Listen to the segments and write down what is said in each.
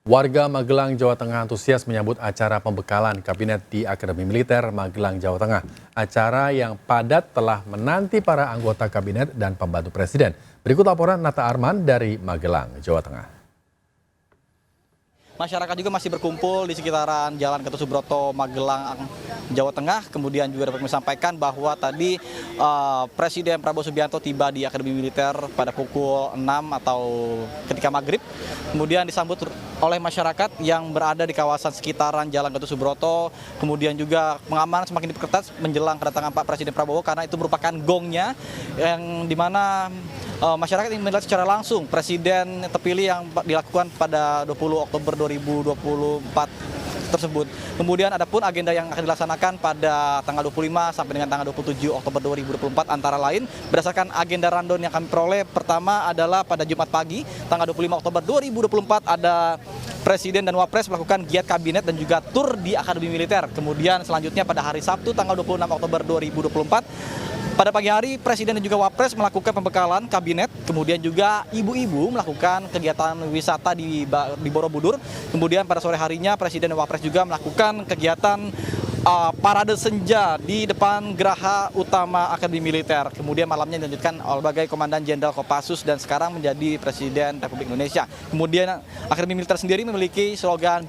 Warga Magelang, Jawa Tengah antusias menyambut acara pembekalan kabinet di Akademi Militer Magelang, Jawa Tengah. Acara yang padat telah menanti para anggota kabinet dan pembantu presiden. Berikut laporan Nata Arman dari Magelang, Jawa Tengah. Masyarakat juga masih berkumpul di sekitaran Jalan Gatot Subroto, Magelang, Jawa Tengah. Kemudian juga dapat kami sampaikan bahwa tadi Presiden Prabowo Subianto tiba di Akademi Militer pada pukul 6 atau ketika maghrib. Kemudian disambut oleh masyarakat yang berada di kawasan sekitaran Jalan Gatot Subroto. Kemudian juga pengamanan semakin diperketat menjelang kedatangan Pak Presiden Prabowo karena itu merupakan gongnya yang dimana masyarakat ingin melihat secara langsung Presiden terpilih yang dilakukan pada 20 Oktober 2024 tersebut. Kemudian ada pun agenda yang akan dilaksanakan pada tanggal 25 sampai dengan tanggal 27 Oktober 2024 antara lain berdasarkan agenda rundown yang kami peroleh. Pertama adalah pada Jumat pagi tanggal 25 Oktober 2024 ada Presiden dan Wapres melakukan giat kabinet dan juga tur di Akademi Militer. Kemudian selanjutnya pada hari Sabtu tanggal 26 Oktober 2024 pada pagi hari, Presiden dan juga Wapres melakukan pembekalan kabinet, kemudian juga ibu-ibu melakukan kegiatan wisata di Borobudur. Kemudian pada sore harinya, Presiden dan Wapres juga melakukan kegiatan parade senja di depan Geraha Utama Akademi Militer. Kemudian malamnya dilanjutkan sebagai Komandan Jenderal Kopassus dan sekarang menjadi Presiden Republik Indonesia. Kemudian Akademi Militer sendiri memiliki slogan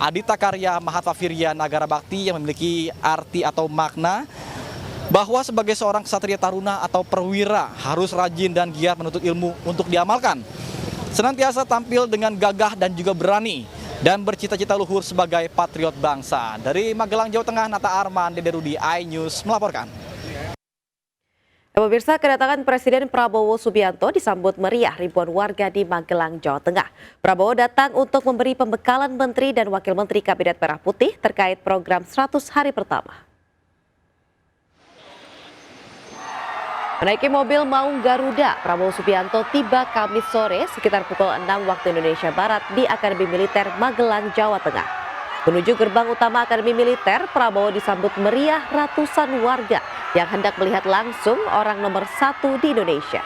Adita Karya Mahatma Virya Nagara Bakti yang memiliki arti atau makna bahwa sebagai seorang ksatria taruna atau perwira harus rajin dan giat menuntut ilmu untuk diamalkan. Senantiasa tampil dengan gagah dan juga berani dan bercita-cita luhur sebagai patriot bangsa. Dari Magelang, Jawa Tengah, Nata Arman, Dede Rudi, iNews melaporkan. Pemirsa, kedatangan Presiden Prabowo Subianto disambut meriah ribuan warga di Magelang, Jawa Tengah. Prabowo datang untuk memberi pembekalan Menteri dan Wakil Menteri Kabinet Merah Putih terkait program 100 hari pertama. Menaiki mobil Maung Garuda, Prabowo Subianto tiba Kamis sore sekitar pukul 6 waktu Indonesia Barat di Akademi Militer Magelang, Jawa Tengah. Menuju gerbang utama Akademi Militer, Prabowo disambut meriah ratusan warga yang hendak melihat langsung orang nomor 1 di Indonesia.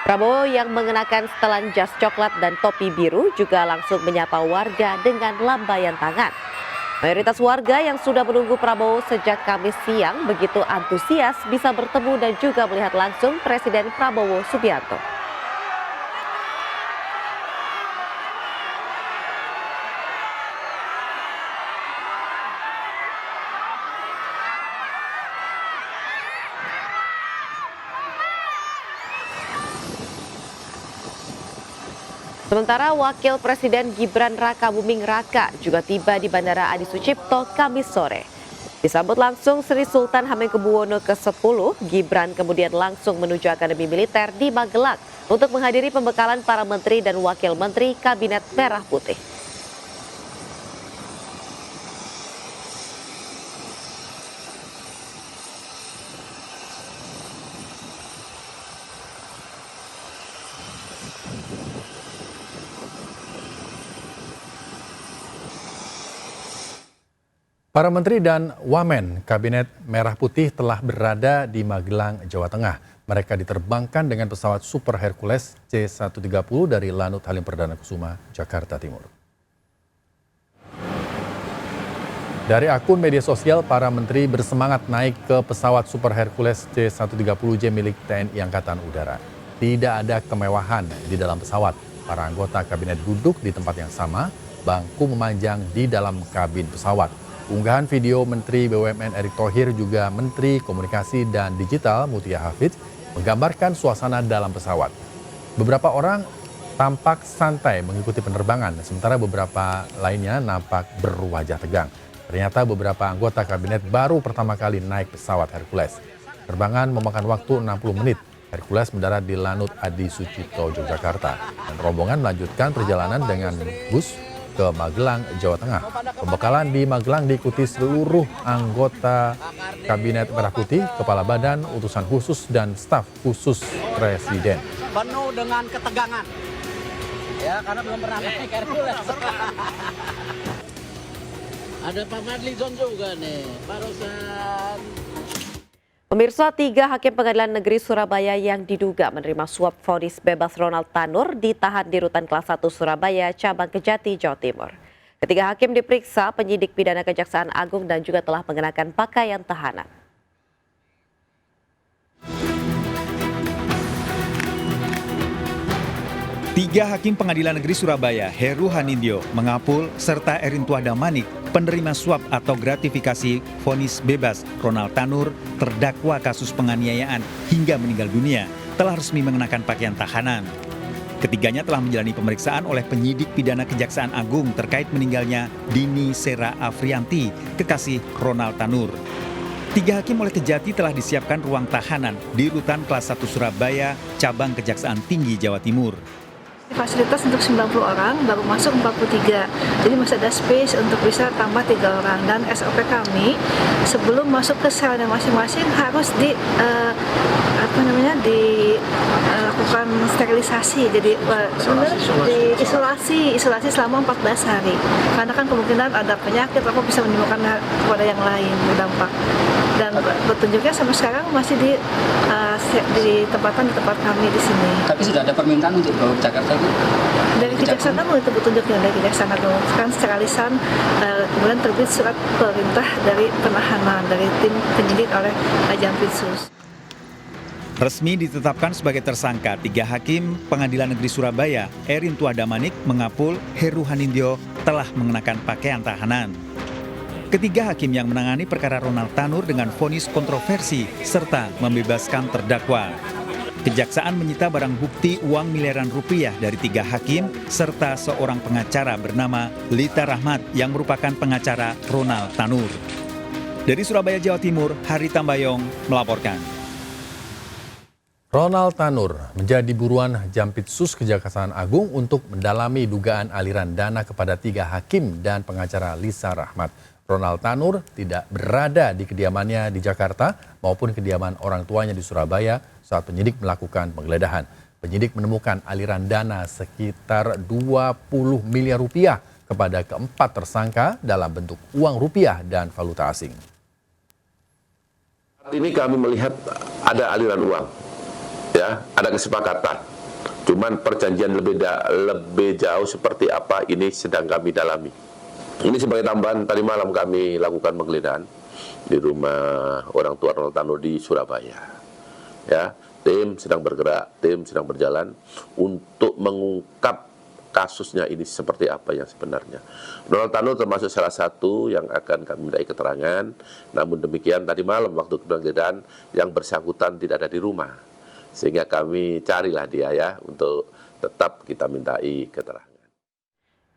Prabowo yang mengenakan setelan jas coklat dan topi biru juga langsung menyapa warga dengan lambaian tangan. Mayoritas warga yang sudah menunggu Prabowo sejak Kamis siang begitu antusias bisa bertemu dan juga melihat langsung Presiden Prabowo Subianto. Sementara Wakil Presiden Gibran Rakabuming Raka juga tiba di Bandara Adi Sucipto Kamis sore. Disambut langsung Sri Sultan Hamengkubuwono ke-10, Gibran kemudian langsung menuju Akademi Militer di Magelang untuk menghadiri pembekalan para menteri dan wakil menteri Kabinet Merah Putih. Para menteri dan wamen Kabinet Merah Putih telah berada di Magelang, Jawa Tengah. Mereka diterbangkan dengan pesawat Super Hercules C-130 dari Lanut Halim Perdana Kusuma, Jakarta Timur. Dari akun media sosial, para menteri bersemangat naik ke pesawat Super Hercules C-130J milik TNI Angkatan Udara. Tidak ada kemewahan di dalam pesawat. Para anggota kabinet duduk di tempat yang sama, bangku memanjang di dalam kabin pesawat. Unggahan video Menteri BUMN Erick Thohir juga Menteri Komunikasi dan Digital Mutia Hafidz menggambarkan suasana dalam pesawat. Beberapa orang tampak santai mengikuti penerbangan, sementara beberapa lainnya nampak berwajah tegang. Ternyata beberapa anggota kabinet baru pertama kali naik pesawat Hercules. Penerbangan memakan waktu 60 menit. Hercules mendarat di Lanut Adi Sucipto, Yogyakarta. Dan rombongan melanjutkan perjalanan dengan bus ke Magelang, Jawa Tengah. Pembekalan di Magelang diikuti seluruh anggota Kabinet Merah Putih, Kepala Badan, utusan khusus, dan staf khusus Presiden. Penuh dengan ketegangan, ya karena belum pernah naik Hercules. Ada Pak Madlizon juga nih, barusan. Pemirsa, 3 hakim pengadilan negeri Surabaya yang diduga menerima suap vonis bebas Ronald Tanur ditahan di Rutan Kelas 1 Surabaya, Cabang Kejati, Jawa Timur. Ketiga hakim diperiksa penyidik pidana Kejaksaan Agung dan juga telah mengenakan pakaian tahanan. Tiga hakim pengadilan negeri Surabaya, Heru Hanindyo, Mengapul, serta Erintua Damanik, penerima suap atau gratifikasi vonis bebas Ronald Tanur, terdakwa kasus penganiayaan hingga meninggal dunia, telah resmi mengenakan pakaian tahanan. Ketiganya telah menjalani pemeriksaan oleh penyidik pidana Kejaksaan Agung terkait meninggalnya Dini Sera Afrianti, kekasih Ronald Tanur. Tiga hakim oleh Kejati telah disiapkan ruang tahanan di Rutan Kelas 1 Surabaya, Cabang Kejaksaan Tinggi Jawa Timur. Fasilitas untuk 90 orang, baru masuk 43. Jadi masih ada space untuk bisa tambah 3 orang. Dan SOP kami sebelum masuk ke selnya masing-masing harus dilakukan sterilisasi. Jadi isolasi selama 14 hari. Karena kan kemungkinan ada penyakit atau bisa menimbulkan kepada yang lain berdampak. Dan petunjuknya sampai sekarang masih ditempatkan di tempat kami di sini. Tapi sudah ada permintaan untuk dibawa ke Jakarta itu? Dari Kejaksaan Agung itu petunjuknya dari Kejaksaan Agung. Kan secara lisan kemudian terbit surat perintah dari penahanan dari tim penyidik oleh Jampitsus. Resmi ditetapkan sebagai tersangka tiga hakim Pengadilan Negeri Surabaya, Erintua Damanik, Mengapul, Heru Hanindyo telah mengenakan pakaian tahanan. Ketiga hakim yang menangani perkara Ronald Tanur dengan vonis kontroversi serta membebaskan terdakwa. Kejaksaan menyita barang bukti uang miliaran rupiah dari tiga hakim serta seorang pengacara bernama Lita Rahmat yang merupakan pengacara Ronald Tanur. Dari Surabaya, Jawa Timur, Hari Tambayong melaporkan. Ronald Tanur menjadi buruan Jampitsus Kejaksaan Agung untuk mendalami dugaan aliran dana kepada tiga hakim dan pengacara Lisa Rahmat. Ronald Tanur tidak berada di kediamannya di Jakarta maupun kediaman orang tuanya di Surabaya saat penyidik melakukan penggeledahan. Penyidik menemukan aliran dana sekitar 20 miliar rupiah kepada keempat tersangka dalam bentuk uang rupiah dan valuta asing. Saat ini kami melihat ada aliran uang, ya, ada kesepakatan. Cuman perjanjian lebih jauh seperti apa ini sedang kami dalami. Ini sebagai tambahan, tadi malam kami lakukan penggeledahan di rumah orang tua Ronald Tanur di Surabaya. Ya, tim sedang bergerak, tim sedang berjalan untuk mengungkap kasusnya ini seperti apa yang sebenarnya. Ronald Tanur termasuk salah satu yang akan kami mintai keterangan. Namun demikian tadi malam waktu penggeledahan yang bersangkutan tidak ada di rumah. Sehingga kami carilah dia ya untuk tetap kita mintai keterangan.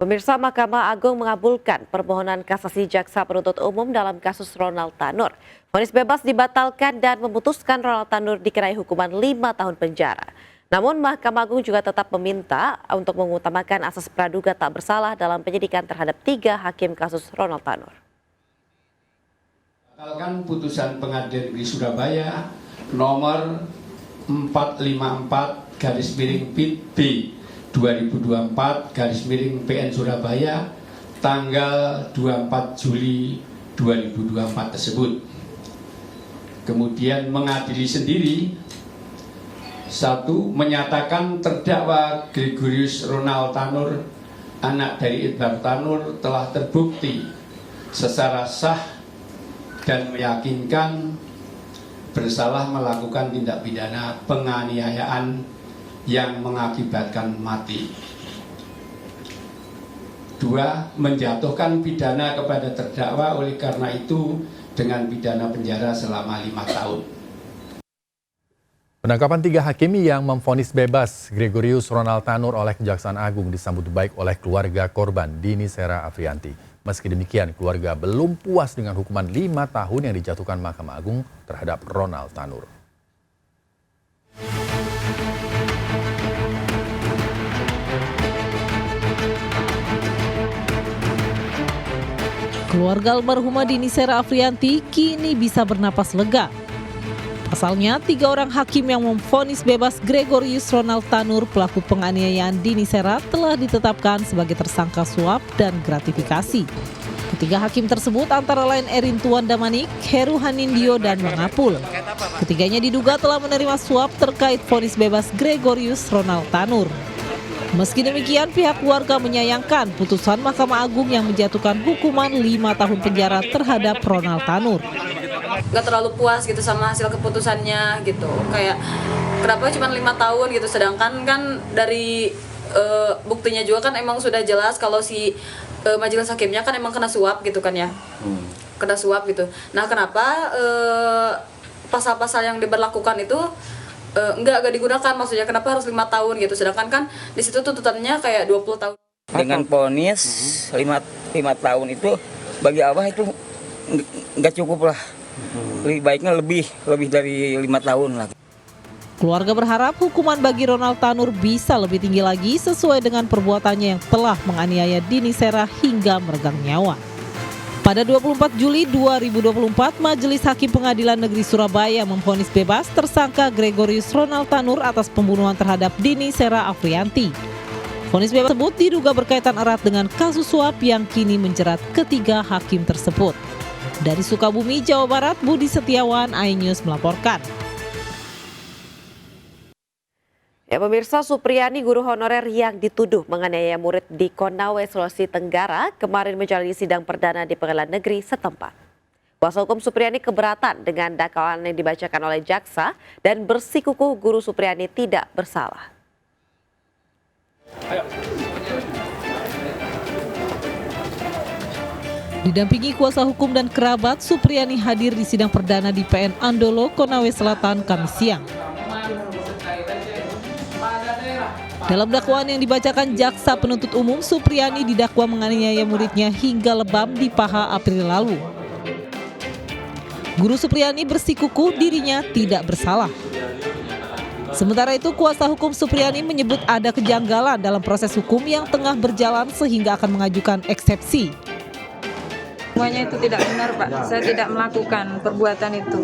Pemirsa, Mahkamah Agung mengabulkan permohonan kasasi jaksa penuntut umum dalam kasus Ronald Tanur. Vonis bebas dibatalkan dan memutuskan Ronald Tanur dikenai hukuman 5 tahun penjara. Namun Mahkamah Agung juga tetap meminta untuk mengutamakan asas praduga tak bersalah dalam penyidikan terhadap 3 hakim kasus Ronald Tanur. Batalkan putusan Pengadilan Negeri Surabaya nomor 454/B 2024/PN Surabaya tanggal 24 Juli 2024 tersebut. Kemudian mengadili sendiri, 1. Menyatakan terdakwa Gregorius Ronald Tanur, anak dari Edward Tanur, telah terbukti secara sah dan meyakinkan bersalah melakukan tindak pidana penganiayaan yang mengakibatkan mati. 2. Menjatuhkan pidana kepada terdakwa oleh karena itu dengan pidana penjara selama 5 tahun. Penangkapan 3 hakim yang memvonis bebas Gregorius Ronald Tanur oleh Kejaksaan Agung disambut baik oleh keluarga korban Dini Sera Afrianti. Meski demikian, keluarga belum puas dengan hukuman 5 tahun yang dijatuhkan Mahkamah Agung terhadap Ronald Tanur. Keluarga almarhumah Dini Sera Afrianti kini bisa bernapas lega. Pasalnya, 3 orang hakim yang memvonis bebas Gregorius Ronald Tanur pelaku penganiayaan Dini Sera telah ditetapkan sebagai tersangka suap dan gratifikasi. Ketiga hakim tersebut antara lain Erintua Damanik, Heru Hanindyo, dan Mengapul. Ketiganya diduga telah menerima suap terkait vonis bebas Gregorius Ronald Tanur. Meski demikian, pihak keluarga menyayangkan putusan Mahkamah Agung yang menjatuhkan hukuman 5 tahun penjara terhadap Ronald Tanur. Nggak terlalu puas gitu sama hasil keputusannya gitu. Kayak kenapa cuma 5 tahun gitu, sedangkan kan dari buktinya juga kan emang sudah jelas kalau si majelis hakimnya kan emang kena suap gitu kan ya. Kena suap gitu. Nah, kenapa pasal-pasal yang diberlakukan itu enggak digunakan, maksudnya kenapa harus 5 tahun gitu, sedangkan kan di situ tuntutannya kayak 20 tahun. Dengan vonis 5 tahun itu bagi Abah itu nggak cukup lah. Lebih baiknya lebih dari 5 tahun lah. Keluarga berharap hukuman bagi Ronald Tanur bisa lebih tinggi lagi sesuai dengan perbuatannya yang telah menganiaya Dini Sera hingga meregang nyawa. Pada 24 Juli 2024, Majelis Hakim Pengadilan Negeri Surabaya memvonis bebas tersangka Gregorius Ronald Tanur atas pembunuhan terhadap Dini Sera Afrianti. Vonis bebas tersebut diduga berkaitan erat dengan kasus suap yang kini menjerat ketiga hakim tersebut. Dari Sukabumi, Jawa Barat, Budi Setiawan, iNews melaporkan. Ya, pemirsa, Supriyani, guru honorer yang dituduh menganiaya murid di Konawe, Sulawesi Tenggara, kemarin menjalani sidang perdana di Pengadilan Negeri setempat. Kuasa hukum Supriyani keberatan dengan dakwaan yang dibacakan oleh jaksa dan bersikukuh guru Supriyani tidak bersalah. Didampingi kuasa hukum dan kerabat, Supriyani hadir di sidang perdana di PN Andolo, Konawe Selatan, Kamis siang. Dalam dakwaan yang dibacakan jaksa penuntut umum, Supriyani didakwa menganiaya muridnya hingga lebam di paha April lalu. Guru Supriyani bersikukuh dirinya tidak bersalah. Sementara itu, kuasa hukum Supriyani menyebut ada kejanggalan dalam proses hukum yang tengah berjalan sehingga akan mengajukan eksepsi. Semuanya itu tidak benar, Pak. Saya tidak melakukan perbuatan itu.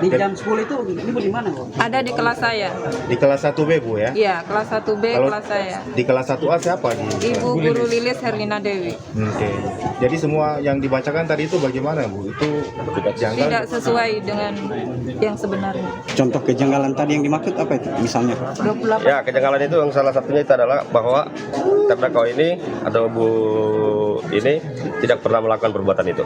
Di jam 10 itu ibu di mana, Bu? Ada di kelas saya. Di kelas 1B, Bu ya? Iya, kelas 1B kelas saya. Di kelas 1A siapa? Ibu Guru Lilis Herlina Dewi. Oke. Jadi semua yang dibacakan tadi itu bagaimana, Bu? Itu janggal? Tidak sesuai dengan yang sebenarnya. Contoh kejanggalan tadi yang dimaksud apa itu misalnya, Pak? 28. Ya, kejanggalan itu yang salah satunya itu adalah bahwa terdakwa ini atau Bu ini tidak pernah melakukan perbuatan itu.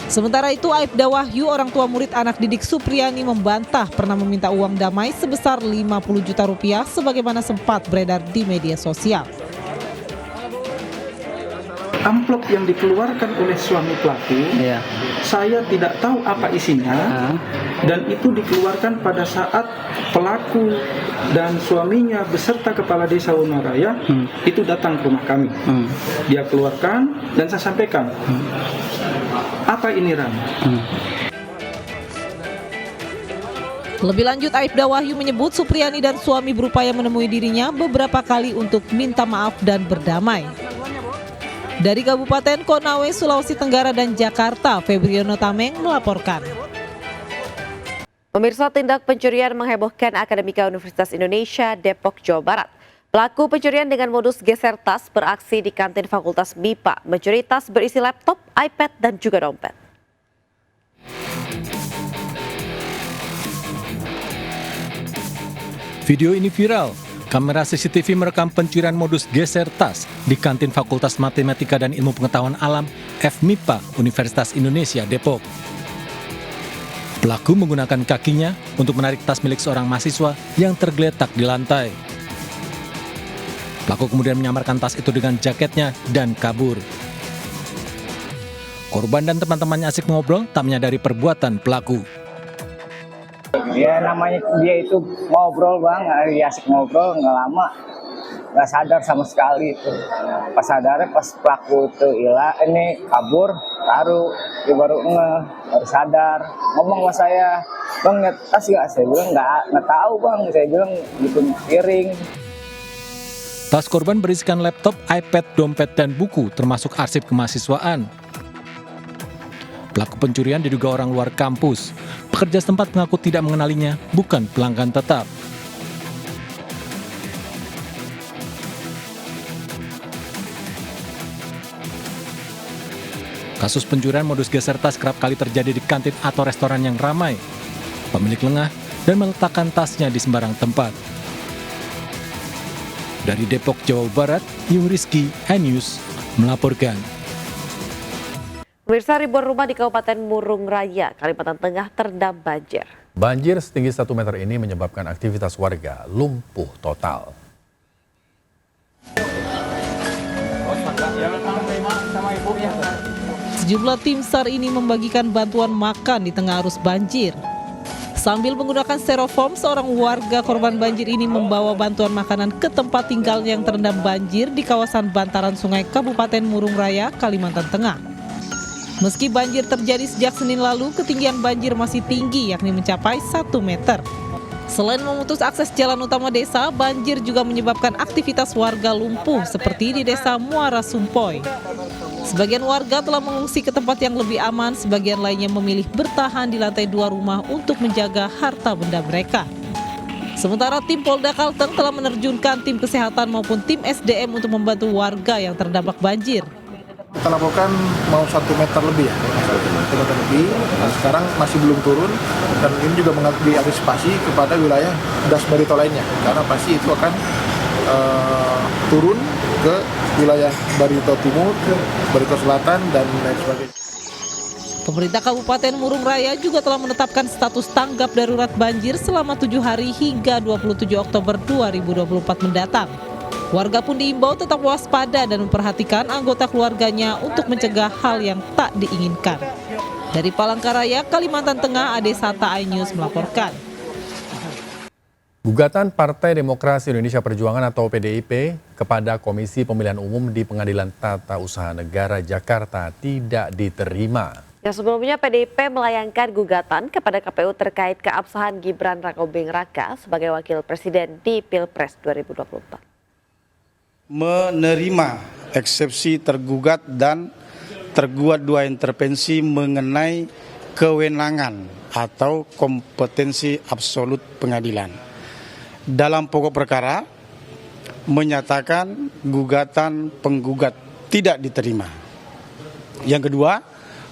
Sementara itu, Aibda Wahyu, orang tua murid anak didik Supriyani, membantah pernah meminta uang damai sebesar 50 juta rupiah sebagaimana sempat beredar di media sosial. Amplop yang dikeluarkan oleh suami pelaku, saya tidak tahu apa isinya, dan itu dikeluarkan pada saat pelaku dan suaminya beserta kepala desa Wonoraya itu datang ke rumah kami. Dia keluarkan dan saya sampaikan, apa ini, Ram? Lebih lanjut, Aibda Wahyu menyebut Supriyani dan suami berupaya menemui dirinya beberapa kali untuk minta maaf dan berdamai. Dari Kabupaten Konawe, Sulawesi Tenggara dan Jakarta, Febriono Tameng melaporkan. Pemirsa, tindak pencurian menghebohkan Akademika Universitas Indonesia, Depok, Jawa Barat. Pelaku pencurian dengan modus geser tas beraksi di kantin Fakultas MIPA, mencuri tas berisi laptop, iPad, dan juga dompet. Video ini viral. Kamera CCTV merekam pencurian modus geser tas di kantin Fakultas Matematika dan Ilmu Pengetahuan Alam FMIPA Universitas Indonesia Depok. Pelaku menggunakan kakinya untuk menarik tas milik seorang mahasiswa yang tergeletak di lantai. Pelaku kemudian menyamarkan tas itu dengan jaketnya dan kabur. Korban dan teman-temannya asik ngobrol tak menyadari perbuatan pelaku. Ya namanya dia itu ngobrol bang, asik ngobrol nggak lama, nggak sadar sama sekali itu. Pas sadar pas pelaku itu ini kabur, dia baru sadar. Ngomong sama saya, bang lihat tas nggak? Saya bilang nggak tahu bang, saya bilang gitu piring. Tas korban berisikan laptop, iPad, dompet, dan buku termasuk arsip kemahasiswaan. Pelaku pencurian diduga orang luar kampus. Pekerja setempat mengaku tidak mengenalinya, bukan pelanggan tetap. Kasus pencurian modus geser tas kerap kali terjadi di kantin atau restoran yang ramai. Pemilik lengah dan meletakkan tasnya di sembarang tempat. Dari Depok, Jawa Barat, Yung Rizky, iNews melaporkan. Pemirsa, ribuan rumah di Kabupaten Murung Raya, Kalimantan Tengah terendam banjir. Banjir setinggi 1 meter ini menyebabkan aktivitas warga lumpuh total. Sejumlah tim SAR ini membagikan bantuan makan di tengah arus banjir. Sambil menggunakan styrofoam, seorang warga korban banjir ini membawa bantuan makanan ke tempat tinggalnya yang terendam banjir di kawasan bantaran sungai Kabupaten Murung Raya, Kalimantan Tengah. Meski banjir terjadi sejak Senin lalu, ketinggian banjir masih tinggi, yakni mencapai 1 meter. Selain memutus akses jalan utama desa, banjir juga menyebabkan aktivitas warga lumpuh seperti di desa Muara Sumpoy. Sebagian warga telah mengungsi ke tempat yang lebih aman, sebagian lainnya memilih bertahan di lantai 2 rumah untuk menjaga harta benda mereka. Sementara tim Polda Kalteng telah menerjunkan tim kesehatan maupun tim SDM untuk membantu warga yang terdampak banjir. Kita laporkan mau 1 meter lebih ya, 1 meter lebih. Nah, sekarang masih belum turun dan ini juga diantisipasi kepada wilayah das Barito lainnya karena pasti itu akan turun ke wilayah Barito Timur, Barito Selatan dan lain sebagainya. Pemerintah Kabupaten Murung Raya juga telah menetapkan status tanggap darurat banjir selama 7 hari hingga 27 Oktober 2024 mendatang. Warga pun diimbau tetap waspada dan memperhatikan anggota keluarganya untuk mencegah hal yang tak diinginkan. Dari Palangkaraya, Kalimantan Tengah, Ade Sata, iNews melaporkan. Gugatan Partai Demokrasi Indonesia Perjuangan atau PDIP kepada Komisi Pemilihan Umum di Pengadilan Tata Usaha Negara Jakarta tidak diterima. Ya, sebelumnya PDIP melayangkan gugatan kepada KPU terkait keabsahan Gibran Rakabuming Raka sebagai Wakil Presiden di Pilpres 2024. Menerima eksepsi tergugat dan tergugat 2 intervensi mengenai kewenangan atau kompetensi absolut pengadilan. Dalam pokok perkara menyatakan gugatan penggugat tidak diterima. Yang kedua,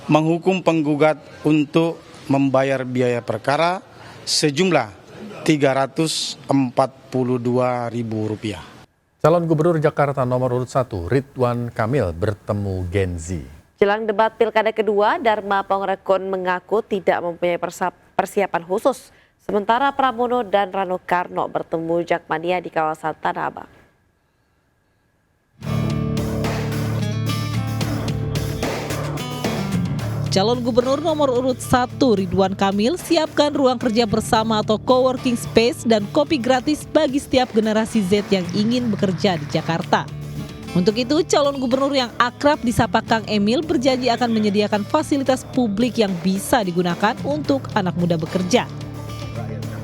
menghukum penggugat untuk membayar biaya perkara sejumlah Rp342.000. Calon Gubernur Jakarta nomor urut 1 Ridwan Kamil bertemu Gen Z. Jelang debat pilkada kedua, Dharma Pongrekun mengaku tidak mempunyai persiapan khusus. Sementara Pramono dan Rano Karno bertemu Jakmania di kawasan Tanah Abang. Calon Gubernur nomor urut 1 Ridwan Kamil siapkan ruang kerja bersama atau coworking space dan kopi gratis bagi setiap generasi Z yang ingin bekerja di Jakarta. Untuk itu, calon gubernur yang akrab disapa Kang Emil berjanji akan menyediakan fasilitas publik yang bisa digunakan untuk anak muda bekerja.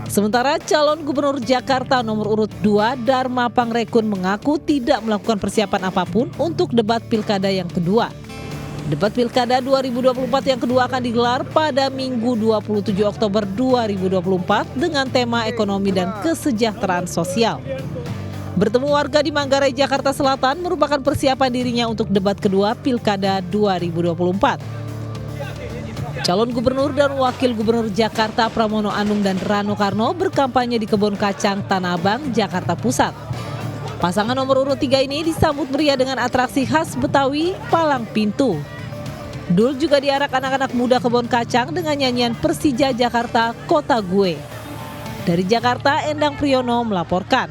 Sementara calon gubernur Jakarta nomor urut 2 Dharma Pongrekun mengaku tidak melakukan persiapan apapun untuk debat pilkada yang kedua. Debat pilkada 2024 yang kedua akan digelar pada Minggu 27 Oktober 2024 dengan tema ekonomi dan kesejahteraan sosial. Bertemu warga di Manggarai, Jakarta Selatan merupakan persiapan dirinya untuk debat kedua pilkada 2024. Calon gubernur dan wakil gubernur Jakarta Pramono Anung dan Rano Karno berkampanye di Kebun Kacang Tanah Abang, Jakarta Pusat. Pasangan nomor urut 3 ini disambut meriah dengan atraksi khas Betawi, Palang Pintu. Dul juga diarak anak-anak muda Kebun Kacang dengan nyanyian Persija Jakarta, Kota Gue. Dari Jakarta, Endang Priyono melaporkan.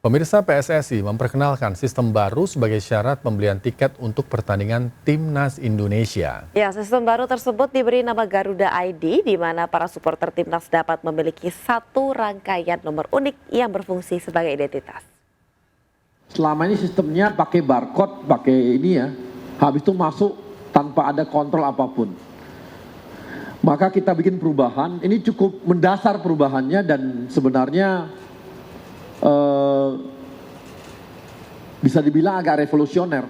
Pemirsa, PSSI memperkenalkan sistem baru sebagai syarat pembelian tiket untuk pertandingan Timnas Indonesia. Ya, sistem baru tersebut diberi nama Garuda ID, di mana para supporter Timnas dapat memiliki satu rangkaian nomor unik yang berfungsi sebagai identitas. Selama ini sistemnya pakai barcode, pakai ini ya, habis itu masuk tanpa ada kontrol apapun. Maka kita bikin perubahan, ini cukup mendasar perubahannya dan sebenarnya bisa dibilang agak revolusioner.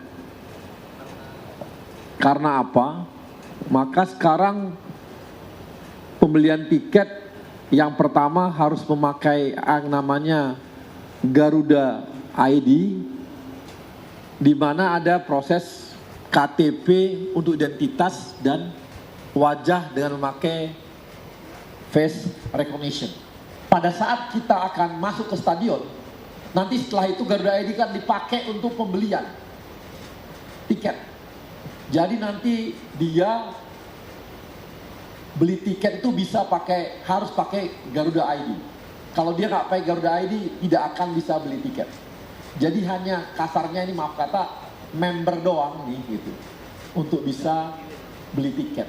Karena apa? Maka sekarang pembelian tiket yang pertama harus memakai yang namanya Garuda ID, di mana ada proses KTP untuk identitas dan wajah dengan memakai face recognition. Pada saat kita akan masuk ke stadion, nanti setelah itu Garuda ID kan dipakai untuk pembelian tiket. Jadi nanti dia beli tiket itu harus pakai Garuda ID. Kalau dia nggak pakai Garuda ID, tidak akan bisa beli tiket. Jadi hanya kasarnya ini maaf kata member doang nih gitu untuk bisa beli tiket.